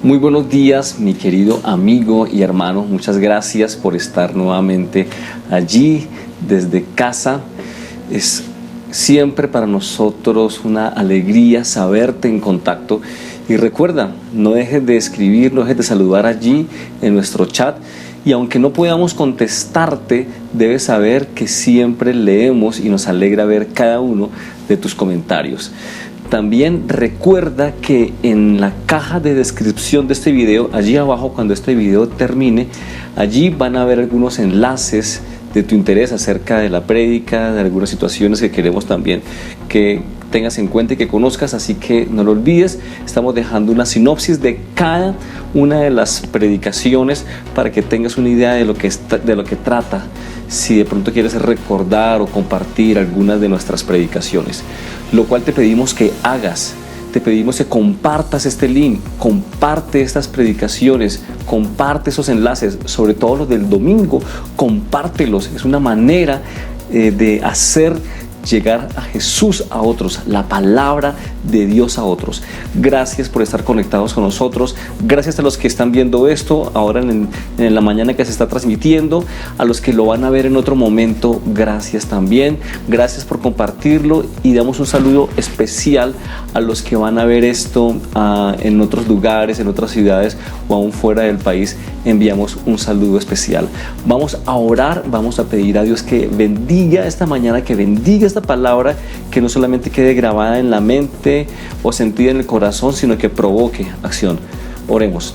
Muy buenos días, mi querido amigo y hermano. Muchas gracias por estar nuevamente allí desde casa. Es siempre para nosotros una alegría saberte en contacto. Y recuerda, no dejes de escribir, no dejes de saludar allí en nuestro chat. Y aunque no podamos contestarte, debes saber que siempre leemos y nos alegra ver cada uno de tus comentarios. También recuerda que en la caja de descripción de este video, allí abajo cuando este video termine, allí van a haber algunos enlaces de tu interés acerca de la prédica, de algunas situaciones que queremos también que tengas en cuenta y que conozcas, así que no lo olvides. Estamos dejando una sinopsis de cada una de las predicaciones para que tengas una idea de lo que trata, si de pronto quieres recordar o compartir algunas de nuestras predicaciones, lo cual te pedimos que hagas. Te pedimos que compartas este link, comparte estas predicaciones, comparte esos enlaces, sobre todo los del domingo, compártelos. Es una manera de hacer llegar a Jesús a otros, la palabra de Dios a otros. Gracias por estar conectados con nosotros. Gracias a los que están viendo esto ahora en la mañana que se está transmitiendo, a los que lo van a ver en otro momento, gracias también. Gracias por compartirlo y damos un saludo especial a los que van a ver esto en otros lugares, en otras ciudades o aún fuera del país. Enviamos un saludo especial. Vamos a orar, vamos a pedir a Dios que bendiga esta mañana, que bendiga esta palabra, que no solamente quede grabada en la mente o sentida en el corazón, sino que provoque acción. Oremos.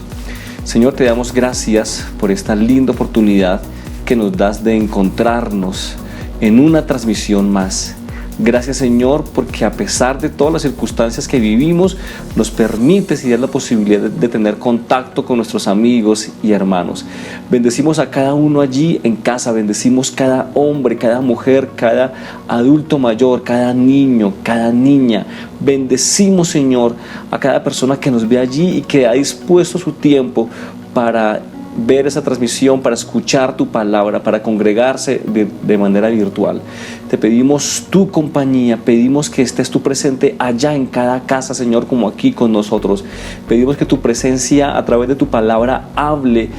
Señor, te damos gracias por esta linda oportunidad que nos das de encontrarnos en una transmisión más. Gracias, Señor, porque a pesar de todas las circunstancias que vivimos, nos permites y das la posibilidad de tener contacto con nuestros amigos y hermanos. Bendecimos a cada uno allí en casa, bendecimos cada hombre, cada mujer, cada adulto mayor, cada niño, cada niña. Bendecimos, Señor, a cada persona que nos ve allí y que ha dispuesto su tiempo para ver esa transmisión, para escuchar tu palabra, para congregarse de manera virtual. Te pedimos tu compañía, pedimos que estés tú presente allá en cada casa, Señor, como aquí con nosotros. Pedimos que tu presencia a través de tu palabra hable,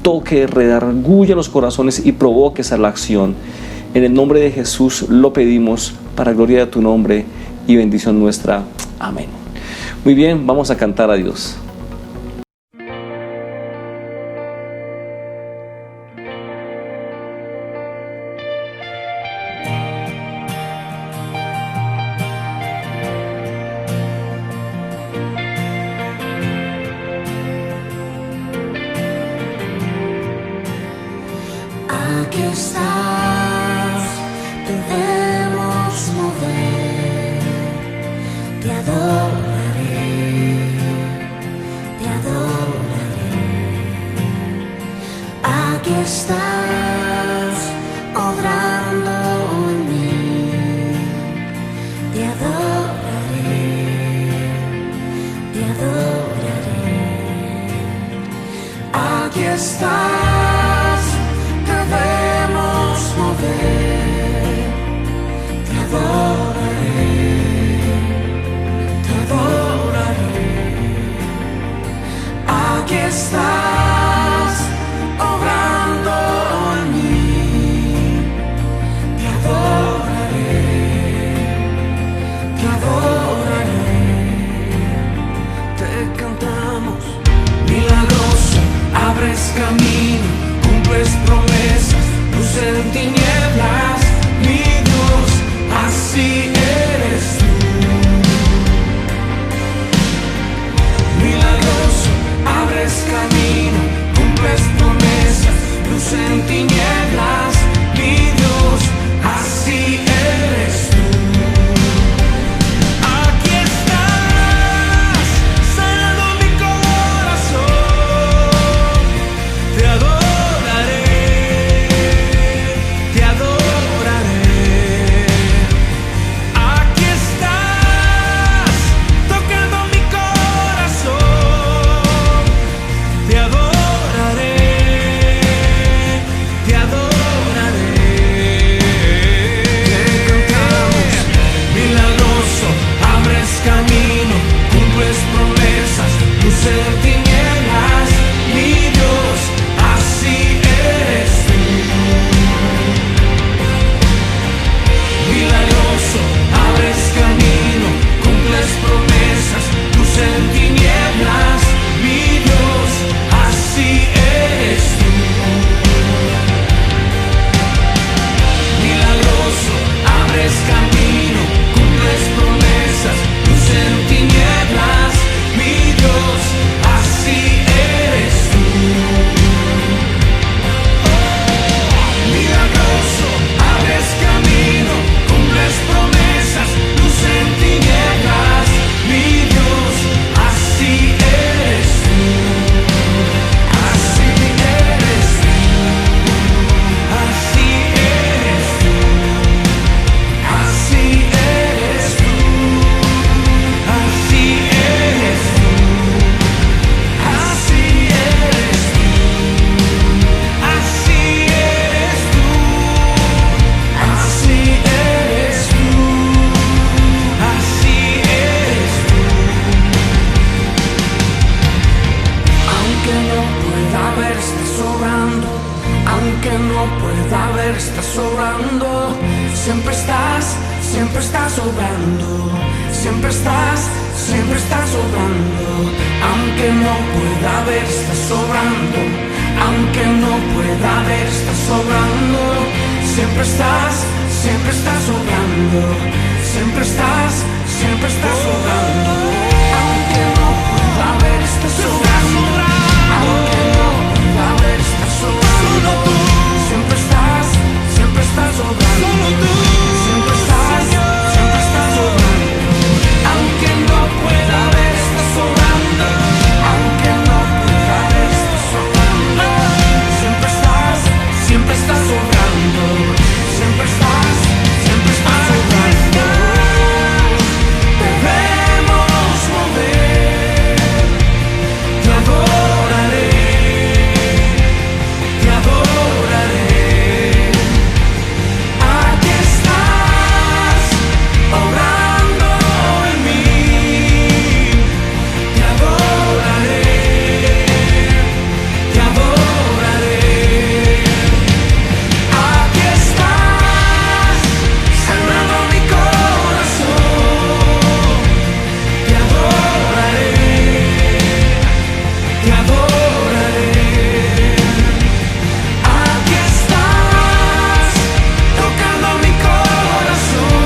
toque, redarguya los corazones y provoque esa la acción. En el nombre de Jesús lo pedimos, para gloria de tu nombre y bendición nuestra. Amén. Muy bien, vamos a cantar a Dios. Aquí estás, te debemos mover, te adoraré, te adoraré. Aquí estás, obrando en mí, te adoraré, te adoraré. Aquí estás. Debemos mover, te adoraré, te adoraré. Aquí estás, obrando siempre estás sobrando. Aunque no pueda ver, estás sobrando. Aunque no pueda ver, estás sobrando. Siempre estás sobrando. Siempre estás sobrando. Aunque no pueda ver, estás sobrando. Aunque no pueda ver, estás sobrando. Siempre estás sobrando. Siempre estás sobrando. Aunque no pueda ver, estás sobrando. Aunque no pueda ver, estás sobrando. Siempre estás sobrando. Siempre estás sobrando. Debemos mover. Te adoraré. Te adoraré. Aquí estás, obrando en mí. Te adoraré. Te adoraré. Aquí estás, sanando mi corazón. Te adoraré. Te adoraré. Aquí estás, tocando mi corazón.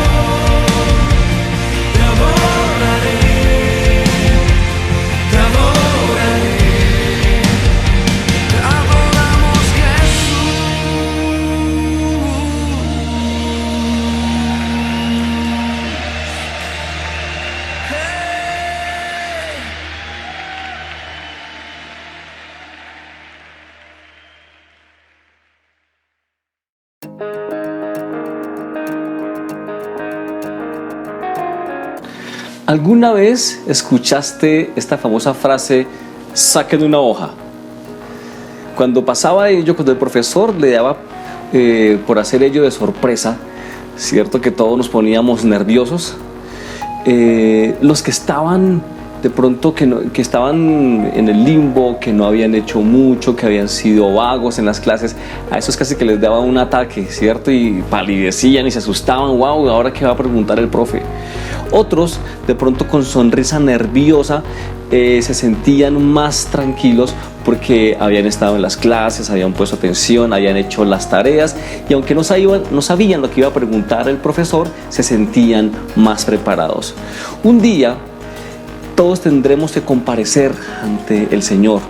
Te adoraré. Te adoraré. Te adoramos, Jesús. ¿Alguna vez escuchaste esta famosa frase, saquen una hoja? Cuando pasaba ello, cuando el profesor le daba por hacer ello de sorpresa, cierto que todos nos poníamos nerviosos, los que estaban de pronto que estaban en el limbo, que no habían hecho mucho, que habían sido vagos en las clases, a esos casi que les daba un ataque, ¿cierto? Y palidecían y se asustaban, wow, ¿ahora qué va a preguntar el profe? Otros, de pronto con sonrisa nerviosa, se sentían más tranquilos porque habían estado en las clases, habían puesto atención, habían hecho las tareas y aunque no sabían lo que iba a preguntar el profesor, se sentían más preparados. Un día, todos tendremos que comparecer ante el Señor.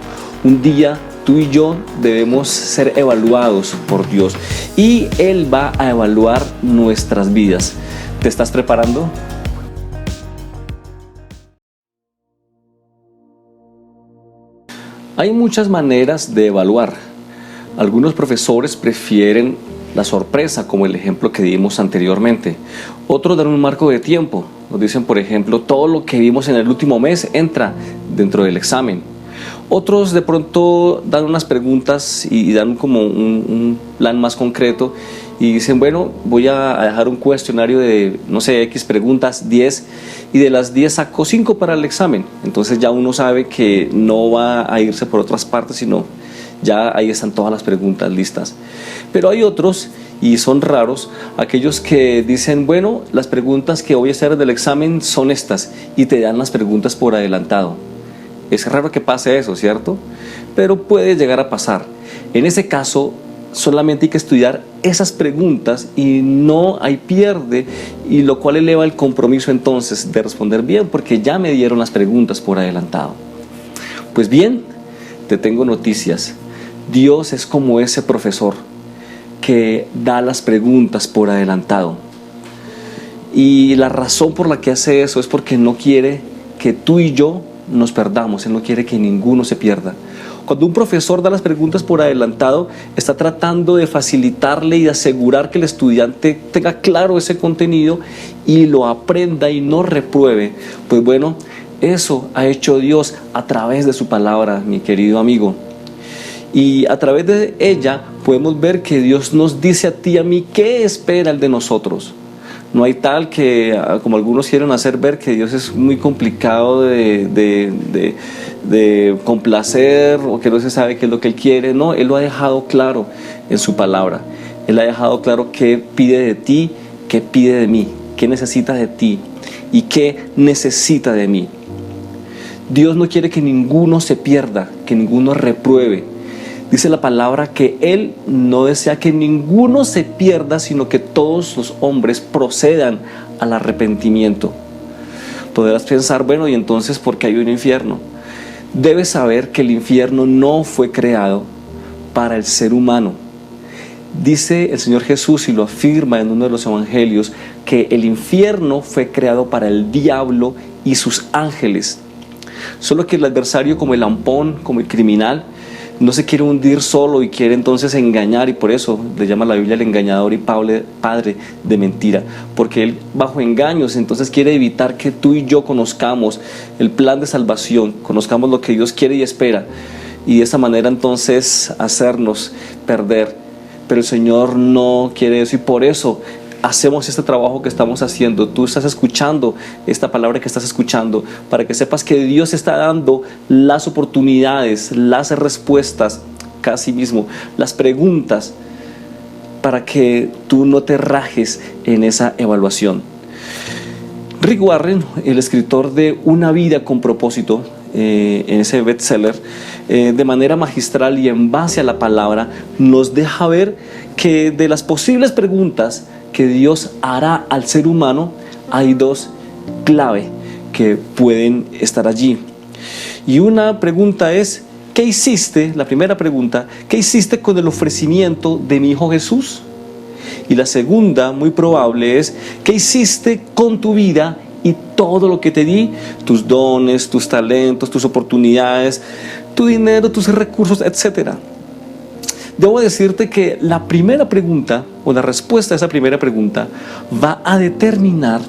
Un día tú y yo debemos ser evaluados por Dios y Él va a evaluar nuestras vidas. ¿Te estás preparando? Hay muchas maneras de evaluar. Algunos profesores prefieren la sorpresa, como el ejemplo que dimos anteriormente. Otros dan un marco de tiempo. Nos dicen, por ejemplo, todo lo que vimos en el último mes entra dentro del examen. Otros de pronto dan unas preguntas y dan como un plan más concreto y dicen, bueno, voy a dejar un cuestionario de, no sé, X preguntas, 10, y de las 10 saco 5 para el examen. Entonces ya uno sabe que no va a irse por otras partes, sino ya ahí están todas las preguntas listas. Pero hay otros, y son raros, aquellos que dicen, bueno, las preguntas que voy a hacer del examen son estas, y te dan las preguntas por adelantado. Es raro que pase eso, ¿cierto? Pero puede llegar a pasar. En ese caso, solamente hay que estudiar esas preguntas y no hay pierde, y lo cual eleva el compromiso entonces de responder bien, porque ya me dieron las preguntas por adelantado. Pues bien, te tengo noticias. Dios es como ese profesor que da las preguntas por adelantado. Y la razón por la que hace eso es porque no quiere que tú y yo nos perdamos. Él no quiere que ninguno se pierda. Cuando un profesor da las preguntas por adelantado, está tratando de facilitarle y de asegurar que el estudiante tenga claro ese contenido y lo aprenda y no repruebe. Pues bueno, eso ha hecho Dios a través de su palabra, mi querido amigo. Y a través de ella podemos ver que Dios nos dice a ti y a mí qué espera Él de nosotros. No hay tal que, como algunos quieren hacer ver, que Dios es muy complicado de complacer, o que no se sabe qué es lo que Él quiere. No, Él lo ha dejado claro en su palabra. Él ha dejado claro qué pide de ti, qué pide de mí, qué necesita de ti y qué necesita de mí. Dios no quiere que ninguno se pierda, que ninguno repruebe. Dice la palabra que Él no desea que ninguno se pierda, sino que todos los hombres procedan al arrepentimiento. Podrás pensar, bueno, ¿y entonces por qué hay un infierno? Debes saber que el infierno no fue creado para el ser humano. Dice el Señor Jesús, y lo afirma en uno de los evangelios, que el infierno fue creado para el diablo y sus ángeles. Solo que el adversario, como el lampón, como el criminal, no se quiere hundir solo y quiere entonces engañar, y por eso le llama la Biblia el engañador y padre de mentira, porque él bajo engaños entonces quiere evitar que tú y yo conozcamos el plan de salvación, conozcamos lo que Dios quiere y espera, y de esa manera entonces hacernos perder. Pero el Señor no quiere eso, y por eso hacemos este trabajo que estamos haciendo. Tú estás escuchando esta palabra que estás escuchando para que sepas que Dios está dando las oportunidades, las respuestas, casi mismo las preguntas, para que tú no te rajes en esa evaluación. Rick Warren, el escritor de Una vida con propósito, en ese bestseller, de manera magistral y en base a la palabra, nos deja ver que de las posibles preguntas que Dios hará al ser humano, hay dos clave que pueden estar allí. Y una pregunta es, ¿qué hiciste? La primera pregunta, ¿qué hiciste con el ofrecimiento de mi Hijo Jesús? Y la segunda, muy probable, es, ¿qué hiciste con tu vida y todo lo que te di? Tus dones, tus talentos, tus oportunidades, tu dinero, tus recursos, etcétera. Debo decirte que la primera pregunta, o la respuesta a esa primera pregunta, va a determinar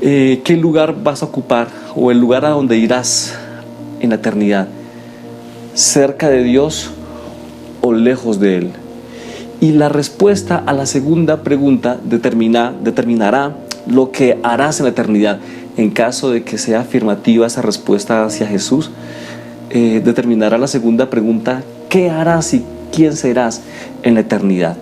qué lugar vas a ocupar, o el lugar a donde irás en la eternidad, cerca de Dios o lejos de Él. Y la respuesta a la segunda pregunta determinará lo que harás en la eternidad. En caso de que sea afirmativa esa respuesta hacia Jesús, determinará la segunda pregunta, ¿qué harás y quién serás en la eternidad?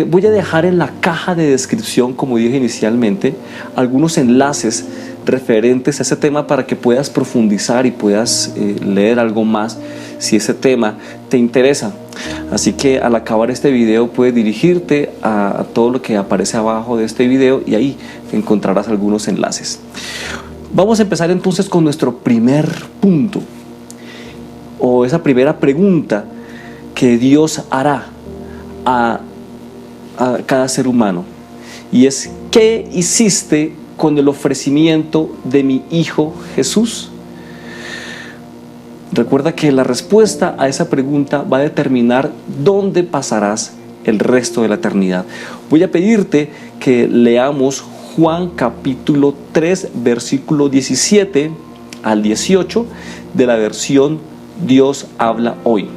Voy a dejar en la caja de descripción, como dije inicialmente, algunos enlaces referentes a ese tema para que puedas profundizar y puedas leer algo más si ese tema te interesa. Así que al acabar este video puedes dirigirte a todo lo que aparece abajo de este video y ahí encontrarás algunos enlaces. Vamos a empezar entonces con nuestro primer punto, o esa primera pregunta que Dios hará a cada ser humano, y es, ¿qué hiciste con el ofrecimiento de mi Hijo Jesús? Recuerda que la respuesta a esa pregunta va a determinar dónde pasarás el resto de la eternidad. Voy a pedirte que leamos Juan capítulo 3, versículo 17 al 18 de la versión Dios habla hoy.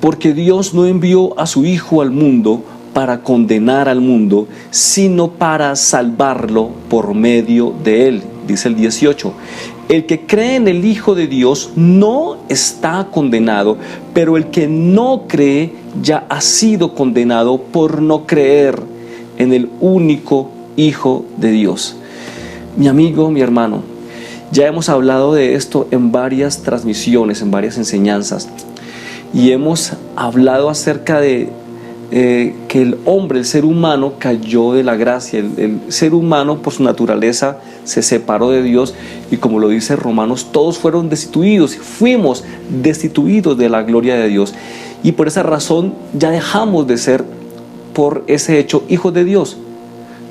Porque Dios no envió a su Hijo al mundo para condenar al mundo, sino para salvarlo por medio de él. Dice el 18, el que cree en el Hijo de Dios no está condenado, pero el que no cree ya ha sido condenado por no creer en el único Hijo de Dios. Mi amigo, mi hermano, ya hemos hablado de esto en varias transmisiones, en varias enseñanzas, y hemos hablado acerca de que el hombre, el ser humano, cayó de la gracia. El ser humano por su naturaleza se separó de Dios, y como lo dice Romanos, todos fueron destituidos, fuimos destituidos de la gloria de Dios, y por esa razón ya dejamos de ser, por ese hecho, hijos de Dios.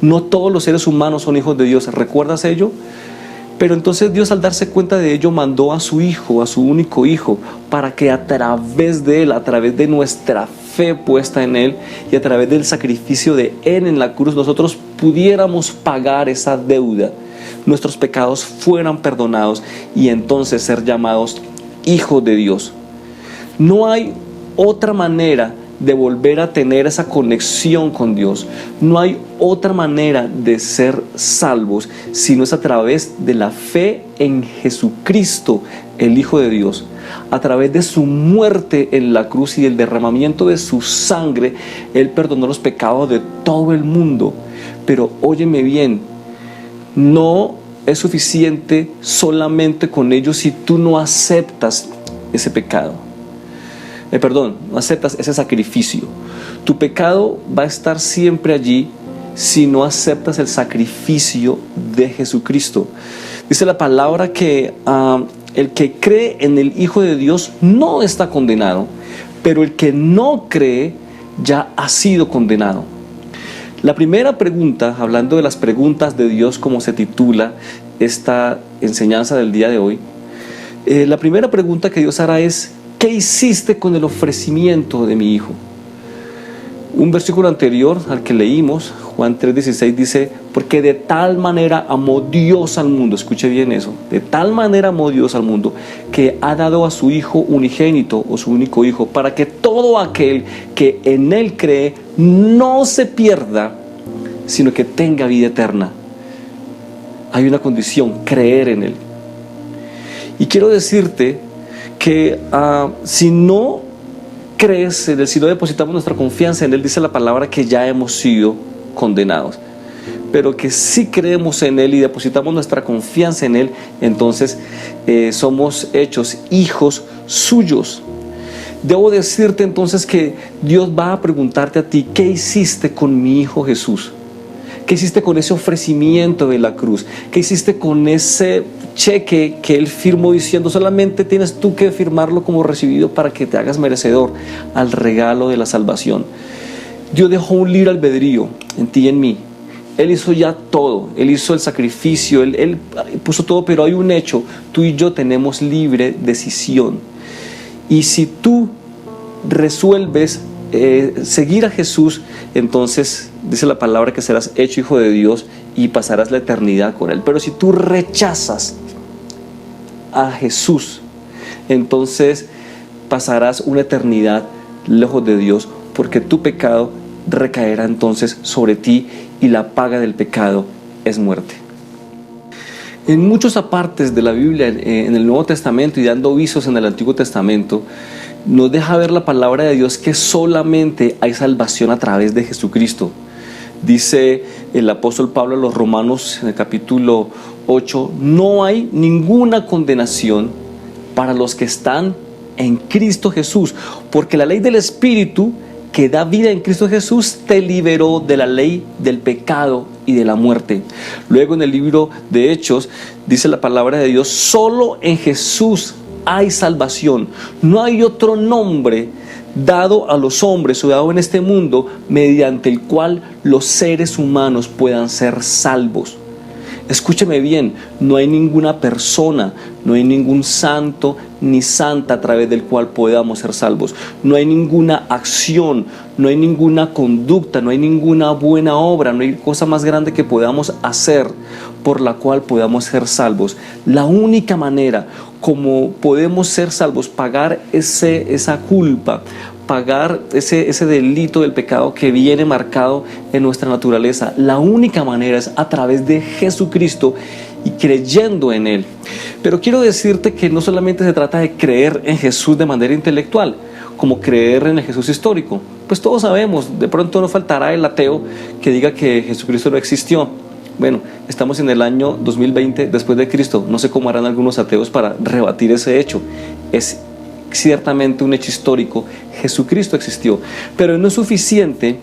No todos los seres humanos son hijos de Dios, ¿recuerdas ello? Pero entonces Dios, al darse cuenta de ello, mandó a su Hijo, a su único Hijo, para que a través de Él, a través de nuestra fe puesta en Él y a través del sacrificio de Él en la cruz, nosotros pudiéramos pagar esa deuda, nuestros pecados fueran perdonados y entonces ser llamados hijos de Dios. No hay otra manera de volver a tener esa conexión con Dios. No hay otra manera de ser salvos sino es a través de la fe en Jesucristo, el Hijo de Dios. A través de su muerte en la cruz y el derramamiento de su sangre, Él perdonó los pecados de todo el mundo. Pero óyeme bien, no es suficiente solamente con ello si tú no aceptas ese pecado. No aceptas ese sacrificio. Tu pecado va a estar siempre allí si no aceptas el sacrificio de Jesucristo. Dice la palabra que el que cree en el Hijo de Dios no está condenado, pero el que no cree ya ha sido condenado. La primera pregunta, hablando de las preguntas de Dios, como se titula esta enseñanza del día de hoy, la primera pregunta que Dios hará es: ¿qué hiciste con el ofrecimiento de mi hijo? Un versículo anterior al que leímos, Juan 3:16, dice: porque de tal manera amó Dios al mundo, escuche bien eso, de tal manera amó Dios al mundo, que ha dado a su Hijo unigénito, o su único Hijo, para que todo aquel que en Él cree no se pierda, sino que tenga vida eterna. Hay una condición: creer en Él. Y quiero decirte que si no crees en Él, si no depositamos nuestra confianza en Él, dice la palabra que ya hemos sido condenados. Pero que si creemos en Él y depositamos nuestra confianza en Él, entonces somos hechos hijos suyos. Debo decirte entonces que Dios va a preguntarte a ti: ¿qué hiciste con mi Hijo Jesús? ¿Qué hiciste con ese ofrecimiento de la cruz? ¿Qué hiciste con ese cheque que Él firmó diciendo: solamente tienes tú que firmarlo como recibido para que te hagas merecedor al regalo de la salvación? Dios dejó un libre albedrío en ti y en mí. Él hizo ya todo, Él hizo el sacrificio, Él puso todo, pero hay un hecho: tú y yo tenemos libre decisión. Y si tú resuelves seguir a Jesús, entonces dice la palabra que serás hecho hijo de Dios y pasarás la eternidad con Él. Pero si tú rechazas a Jesús, entonces pasarás una eternidad lejos de Dios, porque tu pecado recaerá entonces sobre ti y la paga del pecado es muerte. En muchos apartes de la Biblia, en el Nuevo Testamento y dando visos en el Antiguo Testamento, nos deja ver la palabra de Dios que solamente hay salvación a través de Jesucristo. Dice el apóstol Pablo a los Romanos en el capítulo 8: no hay ninguna condenación para los que están en Cristo Jesús, porque la ley del Espíritu que da vida en Cristo Jesús te liberó de la ley del pecado y de la muerte. Luego en el libro de Hechos dice la palabra de Dios: solo en Jesús hay salvación, no hay otro nombre dado a los hombres o dado en este mundo mediante el cual los seres humanos puedan ser salvos. Escúcheme bien, no hay ninguna persona, no hay ningún santo ni santa a través del cual podamos ser salvos. No hay ninguna acción, no hay ninguna conducta, no hay ninguna buena obra, no hay cosa más grande que podamos hacer por la cual podamos ser salvos. La única manera como podemos ser salvos, pagar esa culpa, pagar ese delito del pecado que viene marcado en nuestra naturaleza, la única manera es a través de Jesucristo y creyendo en Él. Pero quiero decirte que no solamente se trata de creer en Jesús de manera intelectual, como creer en el Jesús histórico. Pues todos sabemos, de pronto no faltará el ateo que diga que Jesucristo no existió. Bueno, estamos en el año 2020 después de Cristo. No sé cómo harán algunos ateos para rebatir ese hecho. Es ciertamente un hecho histórico. Jesucristo existió, pero no es suficiente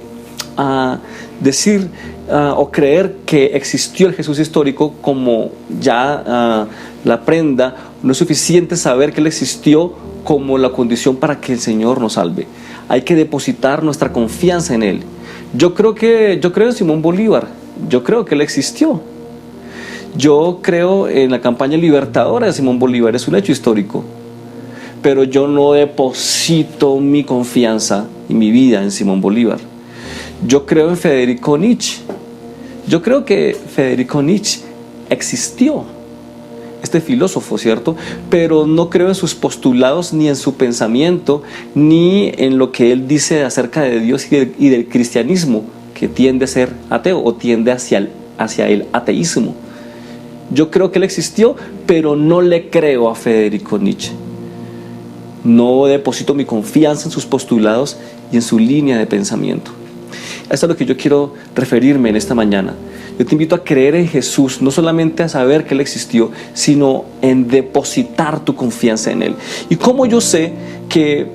decir o creer que existió el Jesús histórico como ya la prenda. No es suficiente saber que Él existió como la condición para que el Señor nos salve. Hay que depositar nuestra confianza en Él. Yo creo en Simón Bolívar. Yo creo que Él existió. Yo creo en la campaña libertadora de Simón Bolívar. Es un hecho histórico. Pero yo no deposito mi confianza y mi vida en Simón Bolívar. Yo creo en Federico Nietzsche. Yo creo que Federico Nietzsche existió, este filósofo, ¿cierto? Pero no creo en sus postulados, ni en su pensamiento, ni en lo que él dice acerca de Dios y del cristianismo, que tiende a ser ateo o tiende hacia el ateísmo. Yo creo que él existió, pero no le creo a Federico Nietzsche. No deposito mi confianza en sus postulados y en su línea de pensamiento. Esto es a lo que yo quiero referirme en esta mañana. Yo te invito a creer en Jesús, no solamente a saber que Él existió, sino en depositar tu confianza en Él. ¿Y cómo yo sé que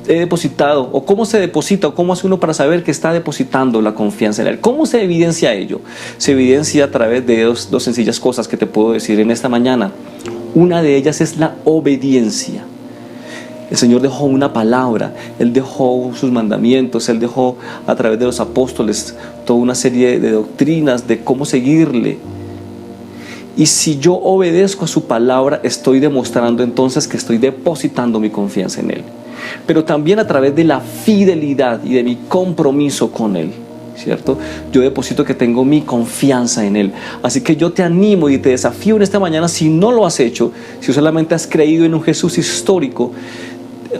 he depositado, o cómo se deposita, o cómo hace uno para saber que está depositando la confianza en Él? ¿Cómo se evidencia ello? Se evidencia a través de dos sencillas cosas que te puedo decir en esta mañana. Una de ellas es la obediencia. El Señor dejó una palabra, Él dejó sus mandamientos, Él dejó a través de los apóstoles toda una serie de doctrinas de cómo seguirle. Y si yo obedezco a su palabra, estoy demostrando entonces que estoy depositando mi confianza en Él. Pero también a través de la fidelidad y de mi compromiso con Él, ¿cierto? Yo deposito que tengo mi confianza en Él. Así que yo te animo y te desafío en esta mañana, si no lo has hecho, si solamente has creído en un Jesús histórico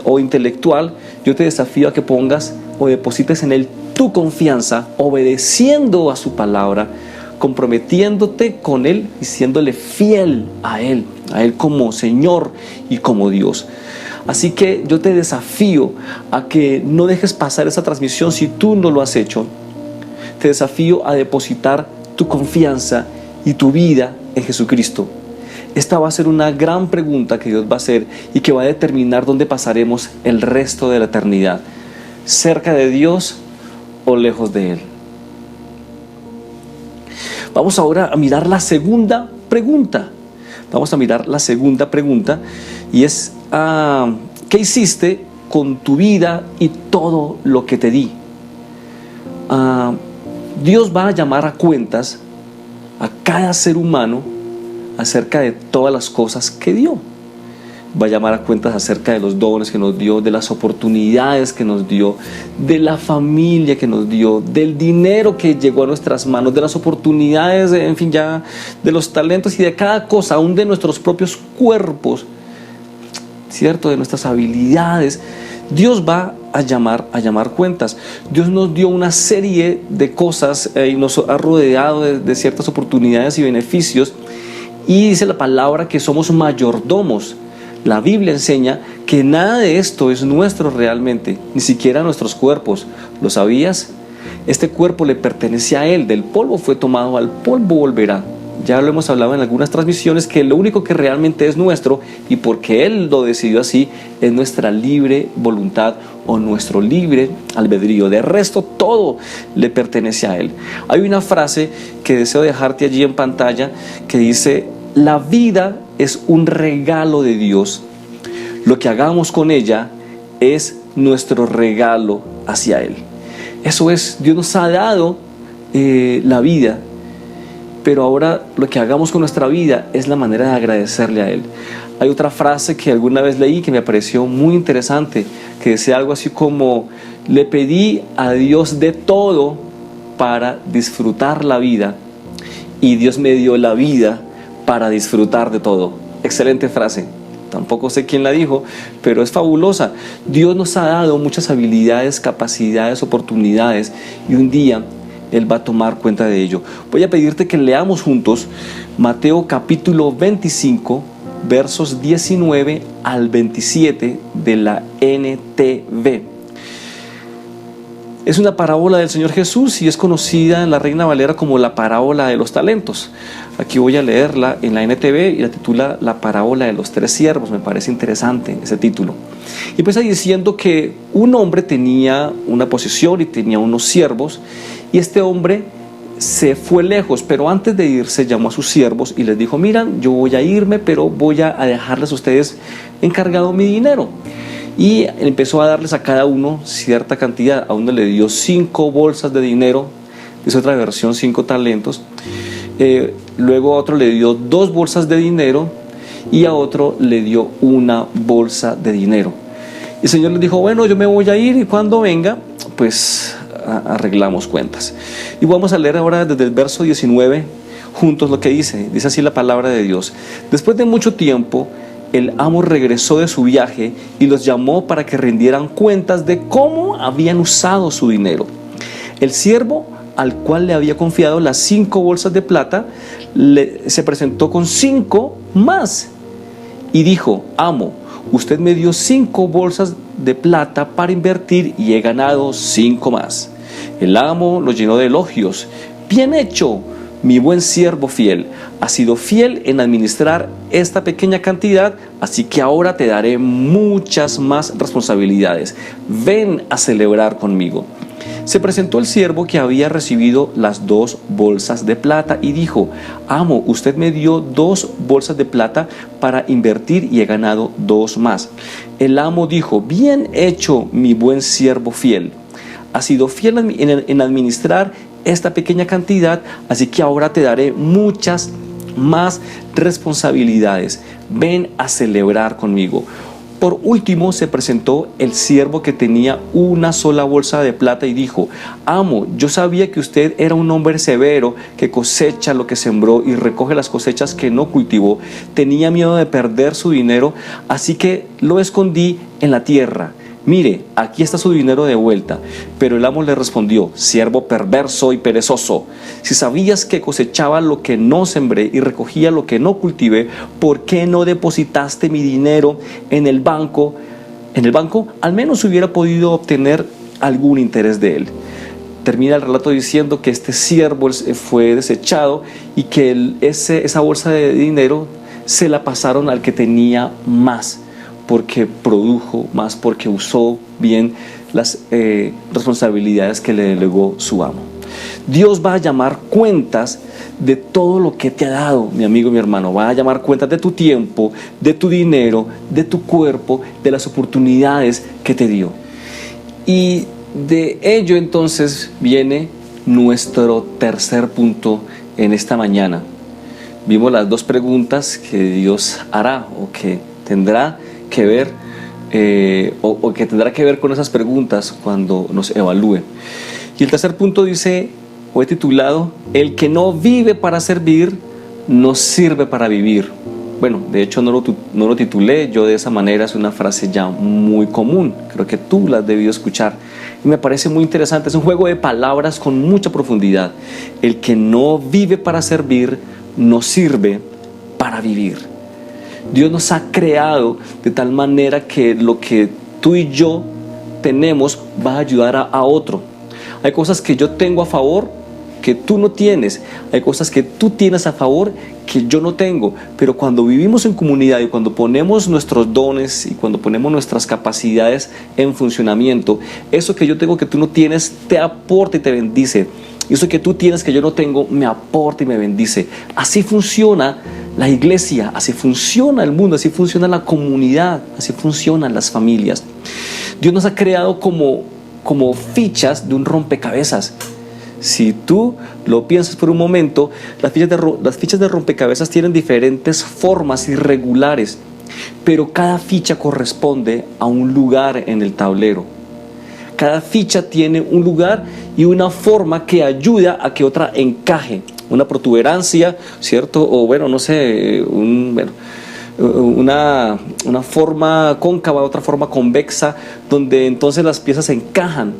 o intelectual, yo te desafío a que pongas o deposites en Él tu confianza, obedeciendo a su palabra, comprometiéndote con Él y siéndole fiel a Él como Señor y como Dios. Así que yo te desafío a que no dejes pasar esa transmisión si tú no lo has hecho. Te desafío a depositar tu confianza y tu vida en Jesucristo. Esta va a ser una gran pregunta que Dios va a hacer y que va a determinar dónde pasaremos el resto de la eternidad: cerca de Dios o lejos de Él. Vamos ahora a mirar la segunda pregunta. Y es: ¿qué hiciste con tu vida y todo lo que te di? Dios va a llamar a cuentas a cada ser humano acerca de todas las cosas que dio. Va a llamar a cuentas acerca de los dones que nos dio, de las oportunidades que nos dio, de la familia que nos dio, del dinero que llegó a nuestras manos, de las oportunidades, en fin, ya de los talentos y de cada cosa, aún de nuestros propios cuerpos, ¿cierto? De nuestras habilidades. Dios va a llamar cuentas. Dios nos dio una serie de cosas y nos ha rodeado de ciertas oportunidades y beneficios. Y dice la palabra que somos mayordomos. La Biblia enseña que nada de esto es nuestro realmente, ni siquiera nuestros cuerpos. ¿Lo sabías? Este cuerpo le pertenece a Él. Del polvo fue tomado, al polvo volverá. Ya lo hemos hablado en algunas transmisiones, que lo único que realmente es nuestro, y porque Él lo decidió así, es nuestra libre voluntad o nuestro libre albedrío. De resto, todo le pertenece a Él. Hay una frase que deseo dejarte allí en pantalla que dice: la vida es un regalo de Dios. Lo que hagamos con ella es nuestro regalo hacia Él. Eso es, Dios nos ha dado la vida, pero ahora lo que hagamos con nuestra vida es la manera de agradecerle a Él. Hay otra frase que alguna vez leí que me pareció muy interesante, que decía algo así como: le pedí a Dios de todo para disfrutar la vida, y Dios me dio la vida para disfrutar de todo. Excelente frase. Tampoco sé quién la dijo, pero es fabulosa. Dios nos ha dado muchas habilidades, capacidades, oportunidades, y un día Él va a tomar cuenta de ello. Voy a pedirte que leamos juntos Mateo capítulo 25, versos 19 al 27 de la NTV. Es una parábola del Señor Jesús y es conocida en la Reina Valera como la parábola de los talentos. Aquí voy a leerla en la NTV y la titula La parábola de los 3 siervos. Me parece interesante ese título. Y empieza diciendo que un hombre tenía una posesión y tenía unos siervos, y este hombre se fue lejos, pero antes de irse llamó a sus siervos y les dijo: miran, yo voy a irme, pero voy a dejarles a ustedes encargado mi dinero. Y empezó a darles a cada uno cierta cantidad. A uno le dio 5 bolsas de dinero, es otra versión, 5 talentos. Luego a otro le dio 2 bolsas de dinero, y a otro le dio 1 bolsa de dinero. Y el Señor les dijo: bueno, yo me voy a ir, y cuando venga, pues arreglamos cuentas. Y vamos a leer ahora desde el verso 19 juntos lo que dice. Dice así la palabra de Dios: después de mucho tiempo, el amo regresó de su viaje y los llamó para que rindieran cuentas de cómo habían usado su dinero. El siervo al cual le había confiado las 5 bolsas de plata se presentó con 5 más y dijo: amo, usted me dio 5 bolsas de plata para invertir y he ganado 5 más. El amo lo llenó de elogios. Bien hecho, mi buen siervo fiel, has sido fiel en administrar esta pequeña cantidad, así que ahora te daré muchas más responsabilidades. Ven a celebrar conmigo. Se presentó el siervo que había recibido las 2 bolsas de plata y dijo: amo, usted me dio 2 bolsas de plata para invertir y he ganado 2 más. El amo dijo: bien hecho, mi buen siervo fiel. Has sido fiel en administrar esta pequeña cantidad, así que ahora te daré muchas más responsabilidades. Ven a celebrar conmigo. Por último se presentó el siervo que tenía una sola bolsa de plata y dijo: amo, yo sabía que usted era un hombre severo, que cosecha lo que sembró y recoge las cosechas que no cultivó. Tenía miedo de perder su dinero, así que lo escondí en la tierra. Mire, aquí está su dinero de vuelta. Pero el amo le respondió: siervo perverso y perezoso, si sabías que cosechaba lo que no sembré y recogía lo que no cultivé, ¿por qué no depositaste mi dinero en el banco? En el banco al menos hubiera podido obtener algún interés de él. Termina el relato diciendo que este siervo fue desechado y que esa bolsa de dinero se la pasaron al que tenía más, porque produjo más, porque usó bien las responsabilidades que le delegó su amo. Dios va a llamar cuentas de todo lo que te ha dado, mi amigo, mi hermano. Va a llamar cuentas de tu tiempo, de tu dinero, de tu cuerpo, de las oportunidades que te dio. Y de ello entonces viene nuestro tercer punto en esta mañana. Vimos las 2 preguntas que Dios hará o que tendrá que ver o que tendrá que ver con esas preguntas cuando nos evalúe. Y el tercer punto dice, o he titulado: el que no vive para servir, no sirve para vivir. Bueno, de hecho no lo titulé yo de esa manera, es una frase ya muy común, creo que tú la has debido escuchar y me parece muy interesante. Es un juego de palabras con mucha profundidad. El que no vive para servir, no sirve para vivir. Dios nos ha creado de tal manera que lo que tú y yo tenemos va a ayudar a otro. Hay cosas que yo tengo a favor que tú no tienes. Hay cosas que tú tienes a favor que yo no tengo. Pero cuando vivimos en comunidad y cuando ponemos nuestros dones y cuando ponemos nuestras capacidades en funcionamiento, eso que yo tengo que tú no tienes te aporta y te bendice. Y eso que tú tienes que yo no tengo me aporta y me bendice. Así funciona la iglesia, así funciona el mundo, así funciona la comunidad, así funcionan las familias. Dios nos ha creado como fichas de un rompecabezas. Si tú lo piensas por un momento, las fichas de rompecabezas tienen diferentes formas irregulares, pero cada ficha corresponde a un lugar en el tablero. Cada ficha tiene un lugar y una forma que ayuda a que otra encaje. Una protuberancia, ¿cierto? O bueno, no sé, una forma cóncava, otra forma convexa, donde entonces las piezas encajan.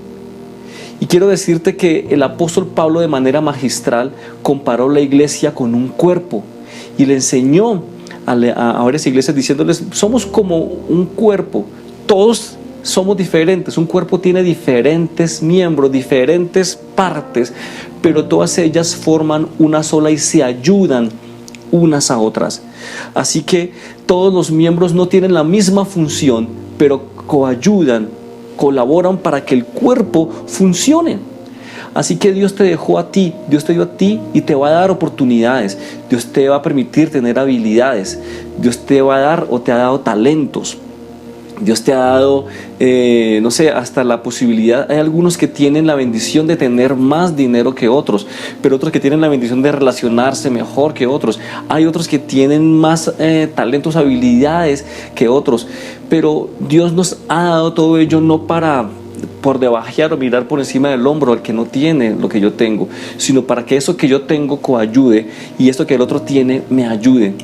Y quiero decirte que el apóstol Pablo de manera magistral comparó la iglesia con un cuerpo y le enseñó a varias iglesias diciéndoles: somos como un cuerpo, todos somos diferentes, un cuerpo tiene diferentes miembros, diferentes partes, pero todas ellas forman una sola y se ayudan unas a otras. Así que todos los miembros no tienen la misma función, pero coayudan, colaboran para que el cuerpo funcione. Así que Dios te dejó a ti, Dios te dio a ti y te va a dar oportunidades. Dios te va a permitir tener habilidades. Dios te va a dar o te ha dado talentos. Dios te ha dado, no sé, hasta la posibilidad. Hay algunos que tienen la bendición de tener más dinero que otros, pero otros que tienen la bendición de relacionarse mejor que otros. Hay otros que tienen más talentos, habilidades que otros. Pero Dios nos ha dado todo ello no para por debajear o mirar por encima del hombro al que no tiene lo que yo tengo, sino para que eso que yo tengo coayude y esto que el otro tiene me ayude.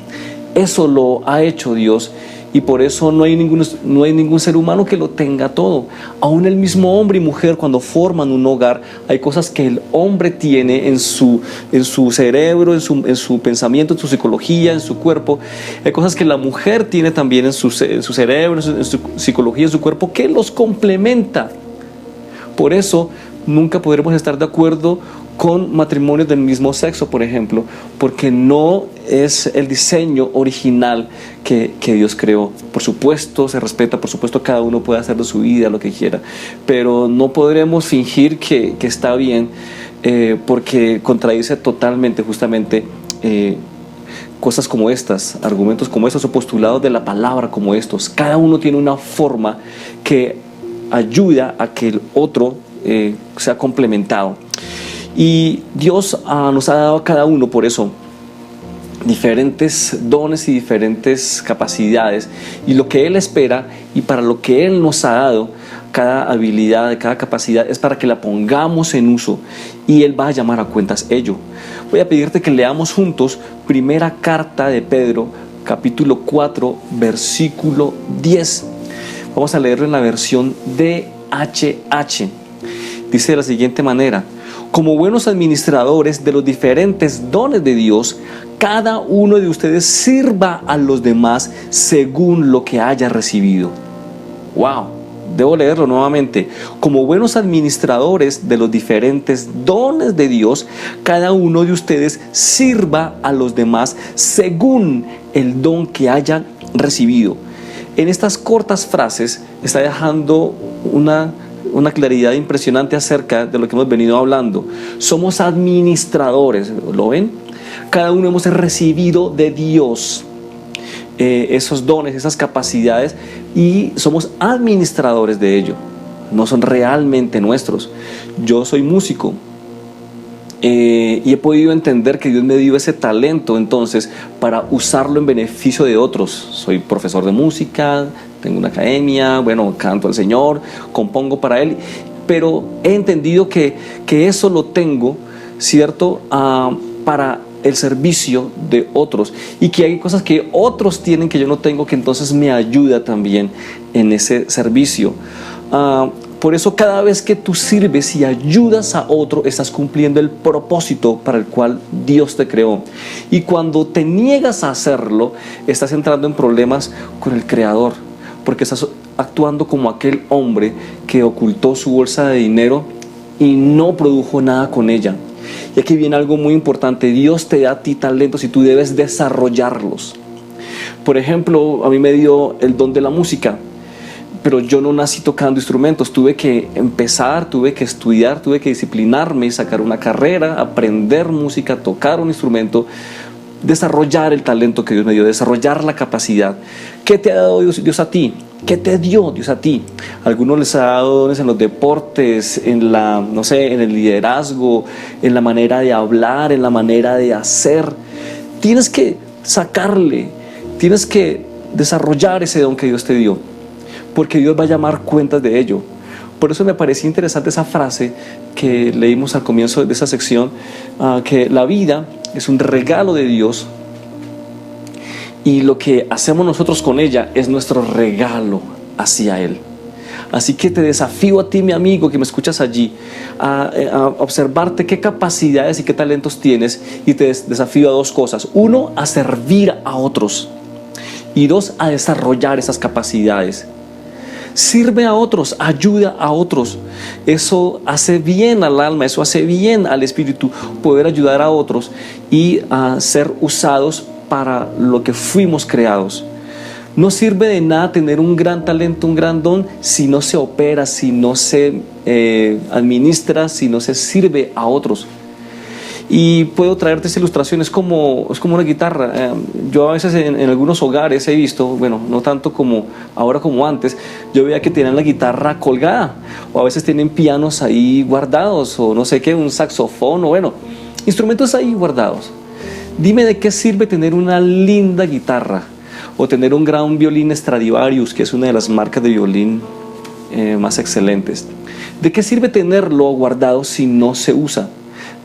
Eso lo ha hecho Dios. Y por eso no hay ningún ser humano que lo tenga todo. Aún el mismo hombre y mujer, cuando forman un hogar, hay cosas que el hombre tiene en su cerebro, en su pensamiento, en su psicología, en su cuerpo. Hay cosas que la mujer tiene también en su cerebro, en su psicología, en su cuerpo, que los complementa. Por eso nunca podremos estar de acuerdo con matrimonios del mismo sexo, por ejemplo, porque no es el diseño original que Dios creó. Por supuesto, se respeta, por supuesto, cada uno puede hacer de su vida lo que quiera, pero no podremos fingir que está bien, porque contradice totalmente, justamente, cosas como estas, argumentos como estos o postulados de la palabra como estos. Cada uno tiene una forma que ayuda a que el otro sea complementado. Y Dios nos ha dado a cada uno, por eso, diferentes dones y diferentes capacidades, y lo que Él espera y para lo que Él nos ha dado, cada habilidad, cada capacidad, es para que la pongamos en uso, y Él va a llamar a cuentas ello. Voy a pedirte que leamos juntos primera carta de Pedro, capítulo 4, versículo 10. Vamos a leerlo en la versión DHH. Dice de la siguiente manera: como buenos administradores de los diferentes dones de Dios, cada uno de ustedes sirva a los demás según lo que haya recibido. ¡Wow! Debo leerlo nuevamente. Como buenos administradores de los diferentes dones de Dios, cada uno de ustedes sirva a los demás según el don que haya recibido. En estas cortas frases está dejando una claridad impresionante acerca de lo que hemos venido hablando. Somos administradores, ¿lo ven? Cada uno hemos recibido de Dios esos dones, esas capacidades, y somos administradores de ello. No son realmente nuestros. Yo soy músico, y he podido entender que Dios me dio ese talento entonces para usarlo en beneficio de otros. Soy profesor de música, tengo una academia, bueno, canto al Señor, compongo para Él, pero he entendido que eso lo tengo, ¿cierto?, para el servicio de otros, y que hay cosas que otros tienen que yo no tengo, que entonces me ayuda también en ese servicio. Por eso cada vez que tú sirves y ayudas a otro, estás cumpliendo el propósito para el cual Dios te creó. Y cuando te niegas a hacerlo, estás entrando en problemas con el Creador, porque estás actuando como aquel hombre que ocultó su bolsa de dinero y no produjo nada con ella. Y aquí viene algo muy importante: Dios te da a ti talentos y tú debes desarrollarlos. Por ejemplo, a mí me dio el don de la música, pero yo no nací tocando instrumentos. Tuve que empezar, tuve que estudiar, tuve que disciplinarme, sacar una carrera, aprender música, tocar un instrumento, desarrollar el talento que Dios me dio, desarrollar la capacidad. ¿Qué te ha dado Dios a ti? ¿Qué te dio Dios a ti? Algunos les ha dado dones en los deportes, en en el liderazgo, en la manera de hablar, en la manera de hacer. Tienes que sacarle, tienes que desarrollar ese don que Dios te dio, porque Dios va a llamar cuentas de ello. Por eso me parecía interesante esa frase que leímos al comienzo de esa sección, que la vida es un regalo de Dios, y lo que hacemos nosotros con ella es nuestro regalo hacia Él. Así que te desafío a ti, mi amigo, que me escuchas allí, a observarte qué capacidades y qué talentos tienes, y te desafío a dos cosas: uno, a servir a otros, y dos, a desarrollar esas capacidades. Sirve a otros, ayuda a otros. Eso hace bien al alma, eso hace bien al espíritu, poder ayudar a otros y a ser usados para lo que fuimos creados. No sirve de nada tener un gran talento, un gran don, si no se opera, si no se administra, si no se sirve a otros. Y puedo traerte esa ilustración, es como una guitarra. Yo a veces en algunos hogares he visto, bueno, no tanto como ahora como antes, yo veía que tenían la guitarra colgada, o a veces tienen pianos ahí guardados, o no sé qué, un saxofón, o bueno, instrumentos ahí guardados. Dime, ¿de qué sirve tener una linda guitarra o tener un gran violín Stradivarius, que es una de las marcas de violín más excelentes? ¿De qué sirve tenerlo guardado si no se usa?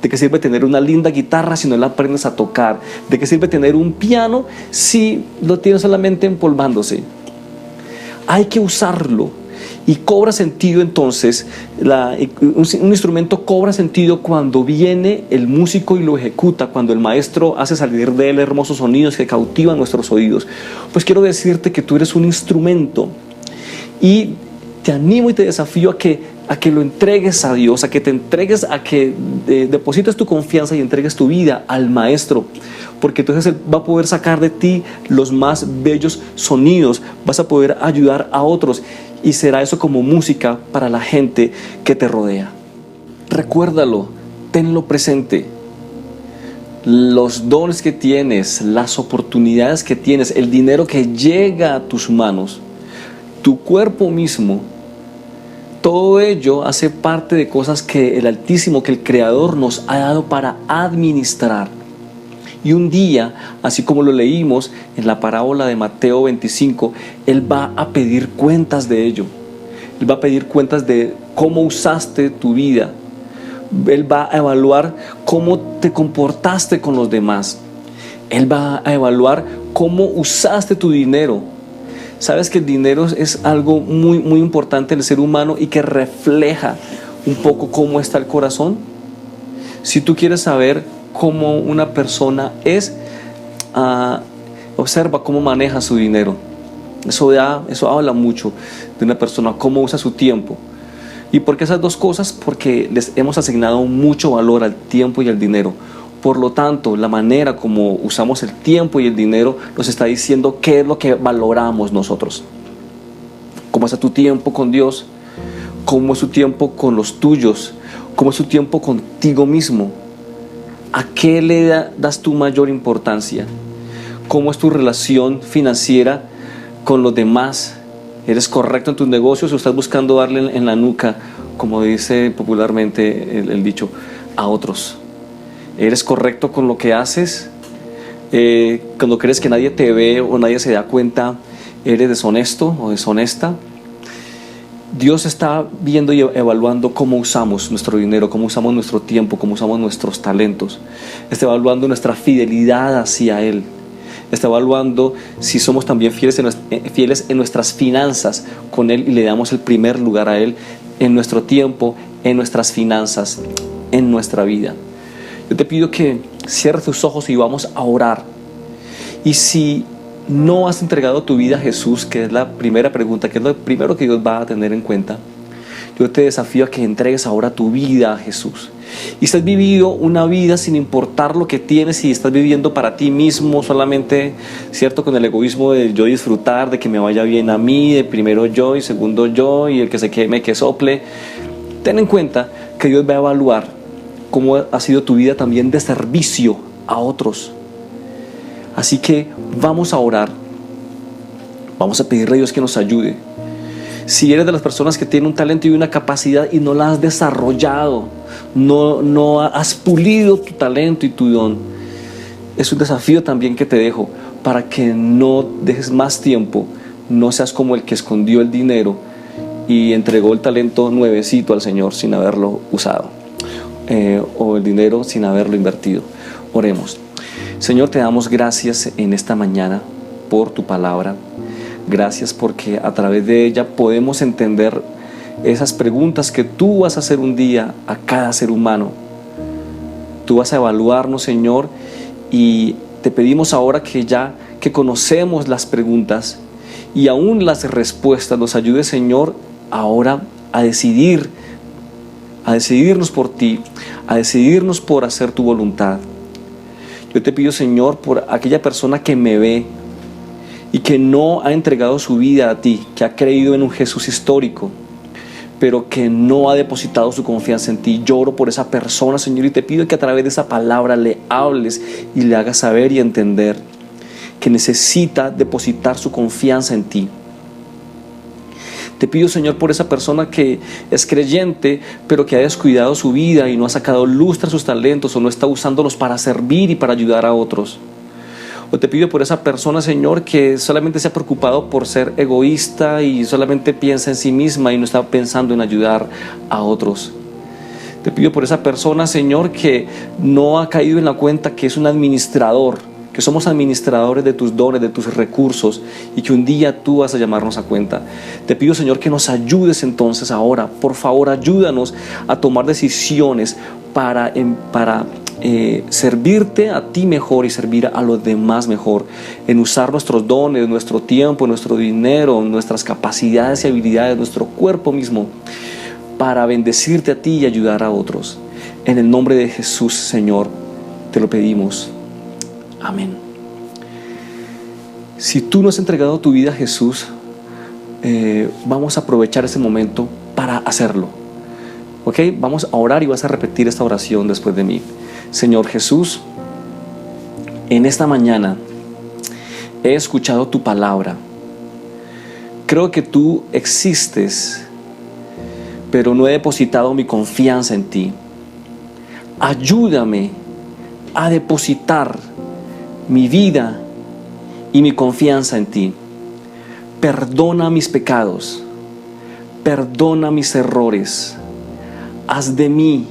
¿De qué sirve tener una linda guitarra si no la aprendes a tocar? ¿De qué sirve tener un piano si lo tienes solamente empolvándose? Hay que usarlo. Y cobra sentido entonces, un instrumento cobra sentido cuando viene el músico y lo ejecuta, cuando el maestro hace salir de él hermosos sonidos que cautivan nuestros oídos. Pues quiero decirte que tú eres un instrumento, y te animo y te desafío a que a que lo entregues a Dios, a que te entregues, a que deposites tu confianza y entregues tu vida al Maestro, porque entonces Él va a poder sacar de ti los más bellos sonidos, vas a poder ayudar a otros y será eso como música para la gente que te rodea. Recuérdalo, tenlo presente. Los dones que tienes, las oportunidades que tienes, el dinero que llega a tus manos, tu cuerpo mismo, todo ello hace parte de cosas que el Altísimo, que el Creador nos ha dado para administrar. Y un día, así como lo leímos en la parábola de Mateo 25, Él va a pedir cuentas de ello. Él va a pedir cuentas de cómo usaste tu vida. Él va a evaluar cómo te comportaste con los demás. Él va a evaluar cómo usaste tu dinero. Sabes que el dinero es algo muy, muy importante en el ser humano y que refleja un poco cómo está el corazón. Si tú quieres saber cómo una persona es, observa cómo maneja su dinero. Eso habla mucho de una persona, cómo usa su tiempo. ¿Y por qué esas dos cosas? Porque les hemos asignado mucho valor al tiempo y al dinero. Por lo tanto, la manera como usamos el tiempo y el dinero nos está diciendo qué es lo que valoramos nosotros. ¿Cómo es tu tiempo con Dios? ¿Cómo es tu tiempo con los tuyos? ¿Cómo es tu tiempo contigo mismo? ¿A qué le das tu mayor importancia? ¿Cómo es tu relación financiera con los demás? ¿Eres correcto en tus negocios o estás buscando darle en la nuca, como dice popularmente el dicho, a otros? ¿Eres correcto con lo que haces? Cuando crees que nadie te ve o nadie se da cuenta, ¿eres deshonesto o deshonesta? Dios está viendo y evaluando cómo usamos nuestro dinero, cómo usamos nuestro tiempo, cómo usamos nuestros talentos. Está evaluando nuestra fidelidad hacia Él. Está evaluando si somos también fieles en nuestras finanzas con Él y le damos el primer lugar a Él en nuestro tiempo, en nuestras finanzas, en nuestra vida. Yo te pido que cierres tus ojos y vamos a orar. Y si no has entregado tu vida a Jesús, que es la primera pregunta, que es lo primero que Dios va a tener en cuenta, yo te desafío a que entregues ahora tu vida a Jesús. Y si has vivido una vida sin importar lo que tienes y estás viviendo para ti mismo solamente, ¿cierto? Con el egoísmo de yo disfrutar, de que me vaya bien a mí, de primero yo y segundo yo y el que se queme que sople. Ten en cuenta que Dios va a evaluar cómo ha sido tu vida también de servicio a otros. Así que vamos a orar, vamos a pedirle a Dios que nos ayude. Si eres de las personas que tienen un talento y una capacidad y no la has desarrollado, no has pulido tu talento y tu don, es un desafío también que te dejo para que no dejes más tiempo, no seas como el que escondió el dinero y entregó el talento nuevecito al Señor sin haberlo usado, o el dinero sin haberlo invertido. Oremos. Señor, te damos gracias en esta mañana por tu palabra. Gracias porque a través de ella podemos entender esas preguntas que tú vas a hacer un día a cada ser humano. Tú vas a evaluarnos, Señor, y te pedimos ahora que ya que conocemos las preguntas y aún las respuestas, nos ayude, Señor, ahora a decidirnos por ti, a decidirnos por hacer tu voluntad. Yo te pido, Señor, por aquella persona que me ve y que no ha entregado su vida a ti, que ha creído en un Jesús histórico, pero que no ha depositado su confianza en ti. Lloro por esa persona, Señor, y te pido que a través de esa palabra le hables y le hagas saber y entender que necesita depositar su confianza en ti. Te pido, Señor, por esa persona que es creyente, pero que ha descuidado su vida y no ha sacado luz tras sus talentos o no está usándolos para servir y para ayudar a otros. O te pido por esa persona, Señor, que solamente se ha preocupado por ser egoísta y solamente piensa en sí misma y no está pensando en ayudar a otros. Te pido por esa persona, Señor, que no ha caído en la cuenta que es un administrador, que somos administradores de tus dones, de tus recursos, y que un día tú vas a llamarnos a cuenta. Te pido, Señor, que nos ayudes entonces ahora. Por favor, ayúdanos a tomar decisiones para servirte a ti mejor y servir a los demás mejor, en usar nuestros dones, nuestro tiempo, nuestro dinero, nuestras capacidades y habilidades, nuestro cuerpo mismo, para bendecirte a ti y ayudar a otros. En el nombre de Jesús, Señor, te lo pedimos. Amén. Si tú no has entregado tu vida a Jesús, vamos a aprovechar ese momento para hacerlo. ¿Ok? Vamos a orar y vas a repetir esta oración después de mí. Señor Jesús, en esta mañana he escuchado tu palabra. Creo que tú existes, pero no he depositado mi confianza en ti. Ayúdame a depositar mi vida y mi confianza en ti. Perdona mis pecados, perdona mis errores. Haz de mí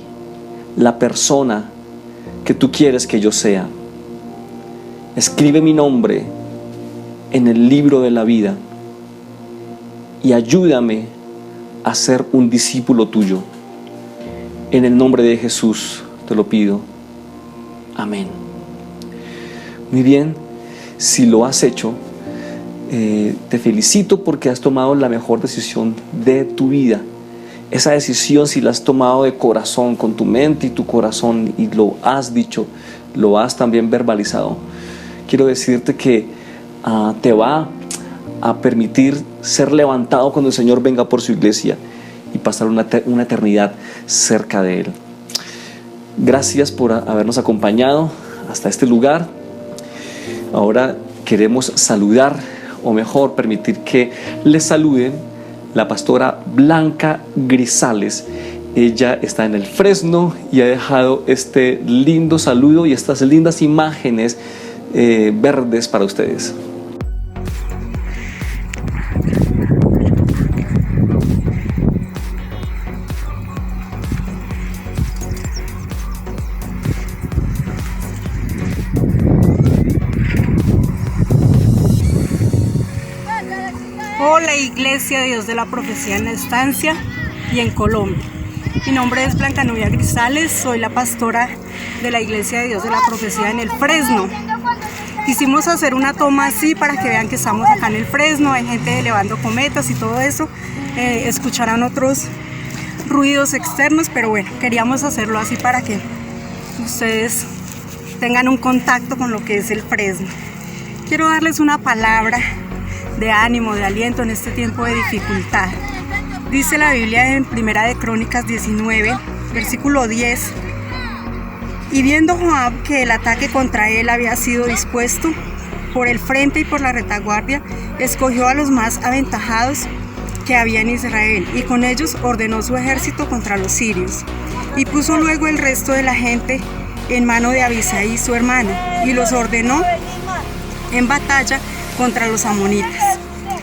la persona que tú quieres que yo sea. Escribe mi nombre en el libro de la vida y ayúdame a ser un discípulo tuyo. En el nombre de Jesús te lo pido. Amén. Muy bien, si lo has hecho, te felicito porque has tomado la mejor decisión de tu vida. Esa decisión, si la has tomado de corazón, con tu mente y tu corazón, y lo has dicho, lo has también verbalizado, quiero decirte que te va a permitir ser levantado cuando el Señor venga por su iglesia y pasar una eternidad cerca de Él. Gracias por habernos acompañado hasta este lugar. Ahora queremos saludar, o mejor, permitir que les saluden la pastora Blanca Grisales. Ella está en el Fresno y ha dejado este lindo saludo y estas lindas imágenes verdes para ustedes. Hola Iglesia de Dios de la Profecía en la Estancia y en Colombia. Mi nombre es Blanca Nubia Grisales, soy la pastora de la Iglesia de Dios de la Profecía en el Fresno. Quisimos hacer una toma así para que vean que estamos acá en el Fresno, hay gente elevando cometas y todo eso. Escucharán otros ruidos externos, pero bueno, queríamos hacerlo así para que ustedes tengan un contacto con lo que es el Fresno. Quiero darles una palabra de ánimo, de aliento en este tiempo de dificultad. Dice la Biblia en Primera de Crónicas 19, versículo 10: y viendo Joab que el ataque contra él había sido dispuesto por el frente y por la retaguardia, escogió a los más aventajados que había en Israel, y con ellos ordenó su ejército contra los sirios. Y puso luego el resto de la gente en mano de Abisai su hermano, y los ordenó en batalla contra los amonitas.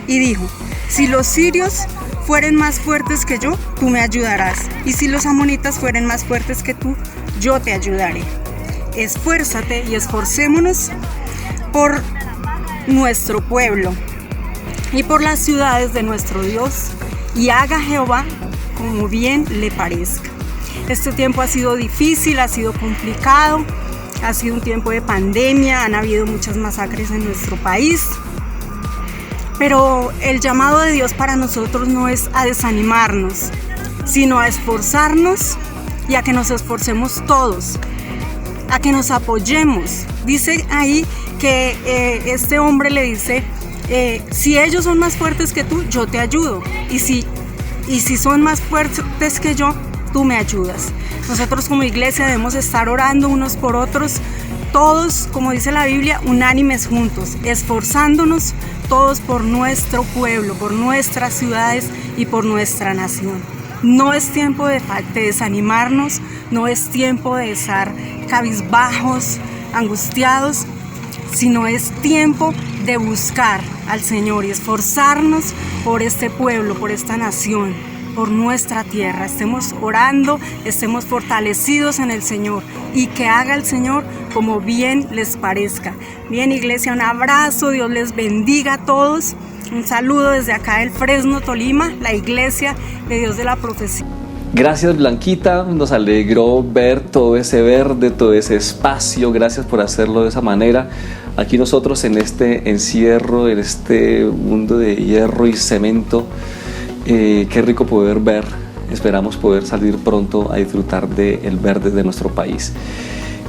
Y dijo: si los sirios fueren más fuertes que yo, tú me ayudarás, y si los amonitas fueren más fuertes que tú, yo te ayudaré. Esfuérzate y esforcémonos por nuestro pueblo y por las ciudades de nuestro Dios, y haga Jehová como bien le parezca. Este tiempo ha sido difícil, ha sido complicado, ha sido un tiempo de pandemia, han habido muchas masacres en nuestro país, pero el llamado de Dios para nosotros no es a desanimarnos, sino a esforzarnos y a que nos esforcemos todos, a que nos apoyemos. Dice ahí que este hombre le dice: si ellos son más fuertes que tú, yo te ayudo, y si son más fuertes que yo, tú me ayudas. Nosotros como iglesia debemos estar orando unos por otros, todos, como dice la Biblia, unánimes juntos, esforzándonos todos por nuestro pueblo, por nuestras ciudades y por nuestra nación. No es tiempo de desanimarnos, no es tiempo de estar cabizbajos, angustiados, sino es tiempo de buscar al Señor y esforzarnos por este pueblo, por esta nación, por nuestra tierra. Estemos orando, estemos fortalecidos en el Señor, y que haga el Señor como bien les parezca. Bien, iglesia, un abrazo, Dios les bendiga a todos. Un saludo desde acá del Fresno, Tolima, la Iglesia de Dios de la Profecía. Gracias, Blanquita, nos alegró ver todo ese verde, todo ese espacio. Gracias por hacerlo de esa manera. Aquí nosotros en este encierro, en este mundo de hierro y cemento, qué rico poder ver esperamos poder salir pronto a disfrutar del verde de nuestro país.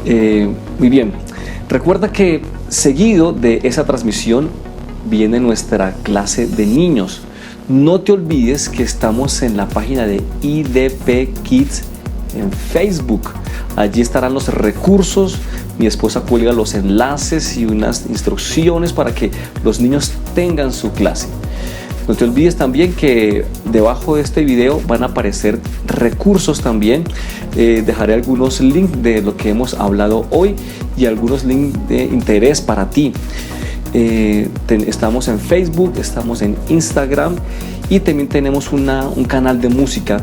Muy bien, recuerda que seguido de esa transmisión viene nuestra clase de niños. No te olvides que estamos en la página de IDP Kids en Facebook. Allí estarán los recursos. Mi esposa cuelga los enlaces y unas instrucciones para que los niños tengan su clase. No te olvides también que debajo de este video van a aparecer recursos también. Dejaré algunos links de lo que hemos hablado hoy y algunos links de interés para ti. Estamos en Facebook, estamos en Instagram y también tenemos un canal de música,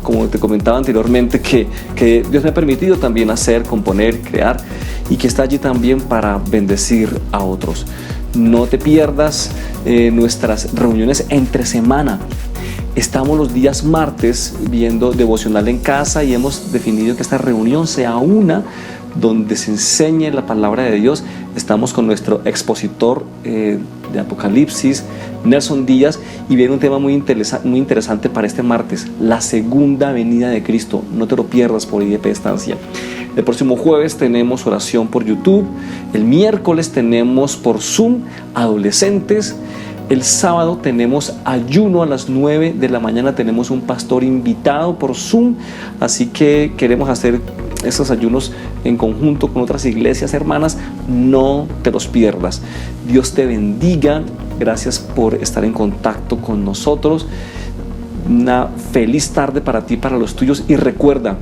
como te comentaba anteriormente, que Dios me ha permitido también hacer, componer, crear, y que está allí también para bendecir a otros. No te pierdas nuestras reuniones entre semana. Estamos los días martes viendo devocional en casa y hemos definido que esta reunión sea una donde se enseñe la palabra de Dios. Estamos con nuestro expositor de Apocalipsis, Nelson Díaz, y viene un tema muy interesante para este martes: la segunda venida de Cristo. No te lo pierdas por IDP Estancia. El próximo jueves tenemos oración por YouTube. El miércoles tenemos por Zoom adolescentes. El sábado tenemos ayuno a las 9 de la mañana. Tenemos un pastor invitado por Zoom. Así que queremos hacer esos ayunos en conjunto con otras iglesias hermanas. No te los pierdas. Dios te bendiga. Gracias por estar en contacto con nosotros. Una feliz tarde para ti, para los tuyos. Y recuerda,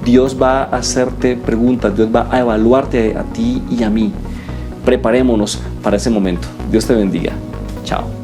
Dios va a hacerte preguntas. Dios va a evaluarte a ti y a mí. Preparémonos para ese momento. Dios te bendiga. Chao.